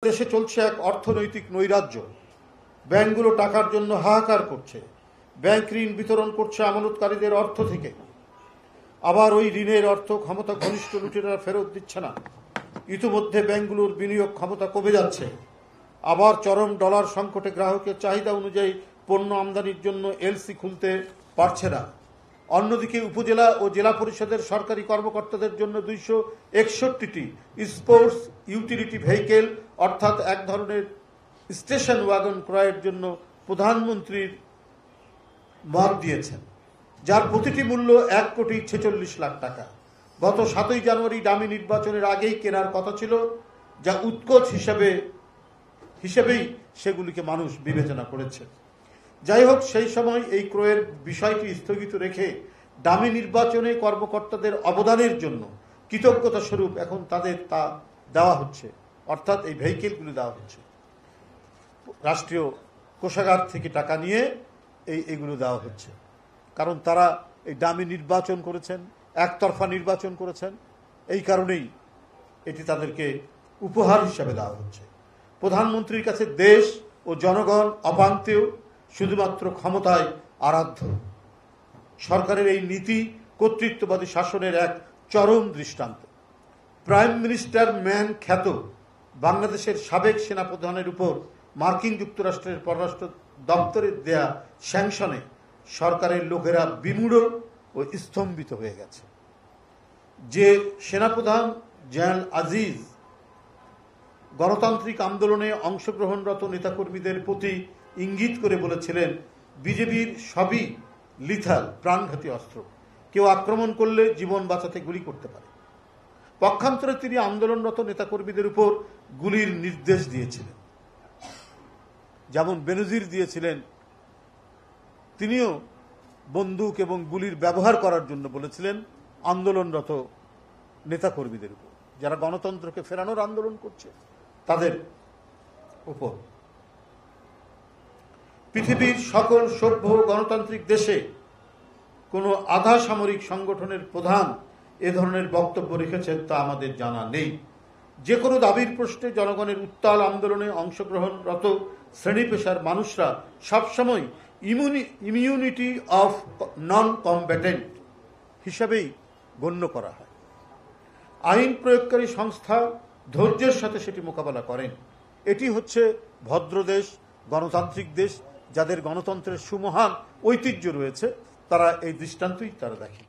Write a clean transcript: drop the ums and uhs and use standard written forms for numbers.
দেশে চলছে এক অর্থনৈতিক নৈরাজ্য। ব্যাংকগুলো টাকার জন্য হাহাকার করছে, ব্যাংক ঋণ বিতরণ করছে আমানতকারীদের অর্থ থেকে, আবার ওই ঋণের অর্থ ক্ষমতা ঘনিষ্ঠ লুটেরারা ফেরত দিচ্ছে না। ইতিমধ্যে ব্যাংকগুলোর বিনিয়োগ ক্ষমতা কমে যাচ্ছে। আবার চরম ডলার সংকটে গ্রাহকের চাহিদা অনুযায়ী পণ্য আমদানির জন্য এলসি খুলতে পারছে না। অন্যদিকে উপজেলা ও জেলা পরিষদের সরকারি কর্মকর্তাদের জন্য 261টি স্পোর্টস ইউটিলিটি ভেহিকেল অর্থাৎ এক ধরনের স্টেশন ওয়াগন ক্রয়ের জন্য প্রধানমন্ত্রীর মত দিয়েছেন, যার প্রতিটি মূল্য 1,46,00,000 টাকা। গত 7ই জানুয়ারি ডামি নির্বাচনের আগেই কেনার কথা ছিল, যা উৎকোচ হিসেবেই সেগুলিকে মানুষ বিবেচনা করেছে। যাই হোক, সেই সময় এই ক্রয়ের বিষয়টি স্থগিত রেখে ডামি নির্বাচনে কর্মকর্তাদের অবদানের জন্য কৃতজ্ঞতা স্বরূপ এখন তাদের তা দেওয়া হচ্ছে, অর্থাৎ এই ভেহিকেলগুলি দেওয়া হচ্ছে। রাষ্ট্রীয় কোষাগার থেকে টাকা নিয়ে এইগুলো দেওয়া হচ্ছে, কারণ তারা এই ডামি নির্বাচন করেছেন, একতরফা নির্বাচন করেছেন। এই কারণেই এটি তাদেরকে উপহার হিসাবে দেওয়া হচ্ছে। প্রধানমন্ত্রীর কাছে দেশ ও জনগণ অপান্তেয়, শুধুমাত্র ক্ষমতায় আরাধ্য। সরকারের এই নীতি কর্তৃত্ববাদী শাসনের এক চরম দৃষ্টান্ত। প্রাইম মিনিস্টার ম্যান খ্যাত বাংলাদেশের সাবেক সেনাপ্রধানের উপর মার্কিন যুক্তরাষ্ট্রের পররাষ্ট্র দপ্তরের দেয়া স্যাংশনে সরকারের লোকেরা বিমূঢ় ও স্তম্ভিত হয়ে গেছে। যে সেনাপ্রধান জেনারেল আজিজ গণতান্ত্রিক আন্দোলনে অংশগ্রহণরত নেতাকর্মীদের প্রতি ইঙ্গিত করে বলেছিলেন, বিজেপির সবই লিথাল, প্রাণঘাতী অস্ত্র, কেউ আক্রমণ করলে জীবন বাঁচাতে গুলি করতে পারে। পক্ষান্তরে তিনি আন্দোলনরত নেতাকর্মীদের উপর গুলির নির্দেশ দিয়েছিলেন, যেমন বেনজির দিয়েছিলেন। তিনিও বন্দুক এবং গুলির ব্যবহার করার জন্য বলেছিলেন আন্দোলনরত নেতাকর্মীদের উপর, যারা গণতন্ত্রকে ফেরানোর আন্দোলন করছে তাদের উপর। পৃথিবীর সকল সভ্য গণতান্ত্রিক দেশে কোনো আধা সামরিক সংগঠনের প্রধান এ ধরনের বক্তব্য রেখেছেন তা আমাদের জানা নেই। যে কোনো দাবির প্রশ্নে জনগণের উত্তাল আন্দোলনে অংশগ্রহণরত শ্রেণী পেশার মানুষরা সবসময় ইমিউনিটি অফ নন কমব্যাটেন্ট হিসাবেই গণ্য করা হয়। আইন প্রয়োগকারী সংস্থা ধৈর্যের সাথে সেটি মোকাবেলা করেন। এটি হচ্ছে ভদ্র দেশ, গণতান্ত্রিক দেশ, যাদের গণতন্ত্রের সুমহান ঐতিহ্য রয়েছে। তারা এই দৃষ্টান্তই তারা দেখে।